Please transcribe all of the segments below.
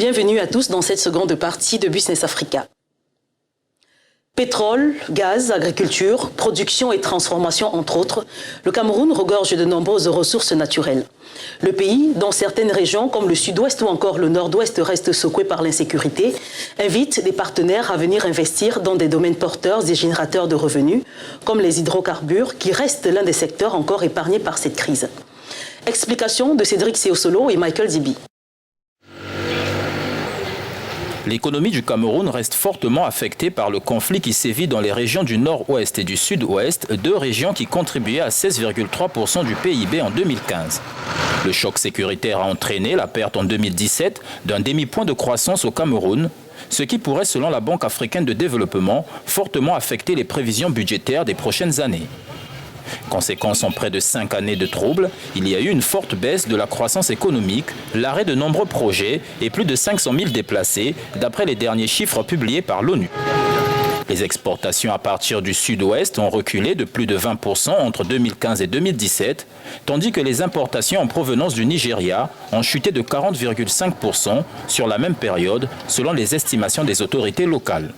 Bienvenue à tous dans cette seconde partie de Business Africa. Pétrole, gaz, agriculture, production et transformation entre autres, le Cameroun regorge de nombreuses ressources naturelles. Le pays, dont certaines régions comme le sud-ouest ou encore le nord-ouest restent secouées par l'insécurité, invite des partenaires à venir investir dans des domaines porteurs et générateurs de revenus, comme les hydrocarbures, qui restent l'un des secteurs encore épargnés par cette crise. Explication de Cédric Seosolo et Michael Zibi. L'économie du Cameroun reste fortement affectée par le conflit qui sévit dans les régions du nord-ouest et du sud-ouest, deux régions qui contribuaient à 16,3% du PIB en 2015. Le choc sécuritaire a entraîné la perte en 2017 d'un demi-point de croissance au Cameroun, ce qui pourrait, selon la Banque africaine de développement, fortement affecter les prévisions budgétaires des prochaines années. Conséquence en près de 5 années de troubles, il y a eu une forte baisse de la croissance économique, l'arrêt de nombreux projets et plus de 500 000 déplacés, d'après les derniers chiffres publiés par l'ONU. Les exportations à partir du sud-ouest ont reculé de plus de 20% entre 2015 et 2017, tandis que les importations en provenance du Nigeria ont chuté de 40,5% sur la même période, selon les estimations des autorités locales.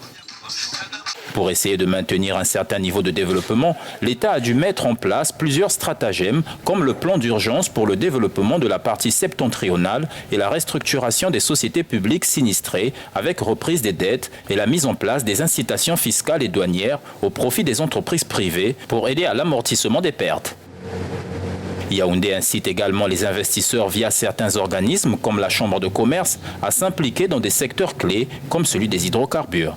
Pour essayer de maintenir un certain niveau de développement, l'État a dû mettre en place plusieurs stratagèmes comme le plan d'urgence pour le développement de la partie septentrionale et la restructuration des sociétés publiques sinistrées avec reprise des dettes et la mise en place des incitations fiscales et douanières au profit des entreprises privées pour aider à l'amortissement des pertes. Yaoundé incite également les investisseurs via certains organismes comme la Chambre de commerce à s'impliquer dans des secteurs clés comme celui des hydrocarbures.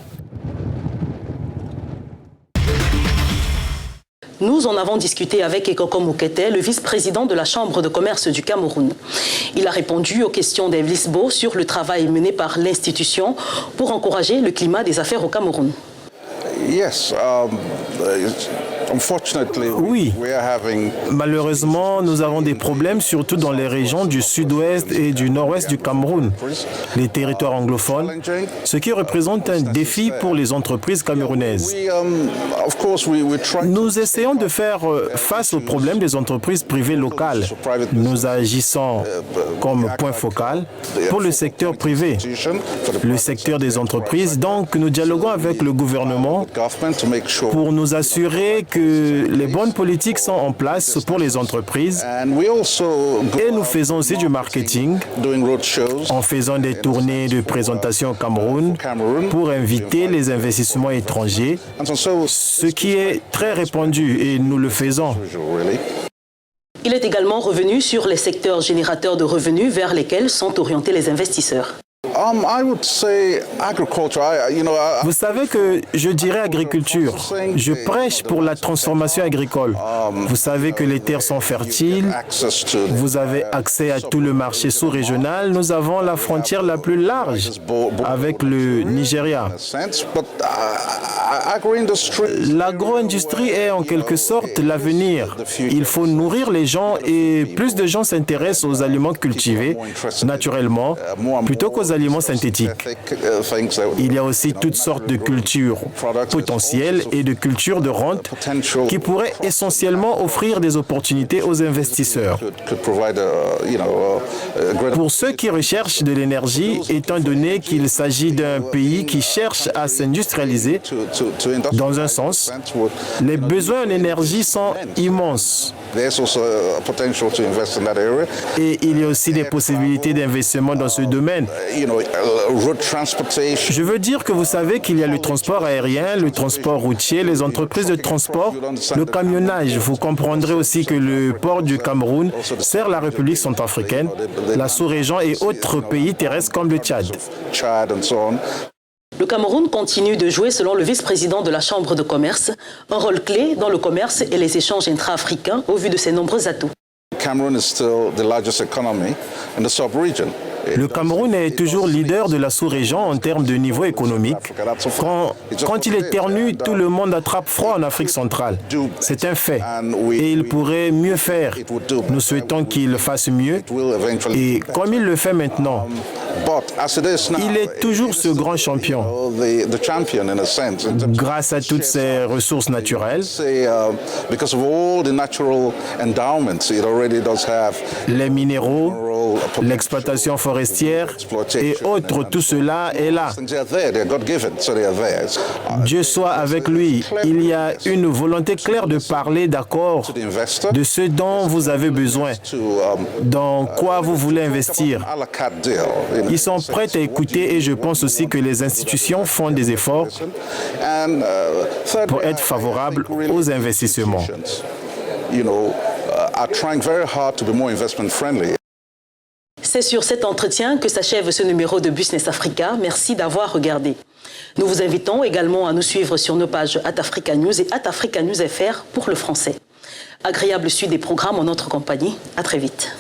Nous en avons discuté avec Ekoko Moukete, le vice-président de la Chambre de commerce du Cameroun. Il a répondu aux questions d'Evelysse Beau sur le travail mené par l'institution pour encourager le climat des affaires au Cameroun. Oui, malheureusement, nous avons des problèmes, surtout dans les régions du sud-ouest et du nord-ouest du Cameroun, les territoires anglophones, ce qui représente un défi pour les entreprises camerounaises. Nous essayons de faire face aux problèmes des entreprises privées locales. Nous agissons comme point focal pour le secteur privé, le secteur des entreprises. Donc, nous dialoguons avec le gouvernement pour nous assurer que les bonnes politiques sont en place pour les entreprises et nous faisons aussi du marketing en faisant des tournées de présentation au Cameroun pour inviter les investissements étrangers, ce qui est très répandu et nous le faisons. Il est également revenu sur les secteurs générateurs de revenus vers lesquels sont orientés les investisseurs. Vous savez que je dirais agriculture. Je prêche pour la transformation agricole. Vous savez que les terres sont fertiles. Vous avez accès à tout le marché sous-régional. Nous avons la frontière la plus large avec le Nigeria. L'agro-industrie est en quelque sorte l'avenir. Il faut nourrir les gens et plus de gens s'intéressent aux aliments cultivés naturellement plutôt qu'aux aliments synthétiques. Il y a aussi toutes sortes de cultures potentielles et de cultures de rente qui pourraient essentiellement offrir des opportunités aux investisseurs. Pour ceux qui recherchent de l'énergie, étant donné qu'il s'agit d'un pays qui cherche à s'industrialiser, dans un sens, les besoins en énergie sont immenses. Et il y a aussi des possibilités d'investissement dans ce domaine. Je veux dire que vous savez qu'il y a le transport aérien, le transport routier, les entreprises de transport, le camionnage. Vous comprendrez aussi que le port du Cameroun sert la République centrafricaine, la sous-région et autres pays terrestres comme le Tchad. Le Cameroun continue de jouer, selon le vice-président de la Chambre de commerce, un rôle clé dans le commerce et les échanges intra-africains au vu de ses nombreux atouts. Le Cameroun est toujours leader de la sous-région en termes de niveau économique. Quand il éternue, tout le monde attrape froid en Afrique centrale. C'est un fait. Et il pourrait mieux faire. Nous souhaitons qu'il fasse mieux. Et comme il le fait maintenant, il est toujours ce grand champion. Grâce à toutes ses ressources naturelles, les minéraux, l'exploitation forestière et autres, tout cela est là. Dieu soit avec lui. Il y a une volonté claire de parler d'accord de ce dont vous avez besoin, dans quoi vous voulez investir. Ils sont prêts à écouter et je pense aussi que les institutions font des efforts pour être favorables aux investissements. C'est sur cet entretien que s'achève ce numéro de Business Africa. Merci d'avoir regardé. Nous vous invitons également à nous suivre sur nos pages @Africa News et @Africa News FR pour le français. Agréable suite des programmes en notre compagnie. À très vite.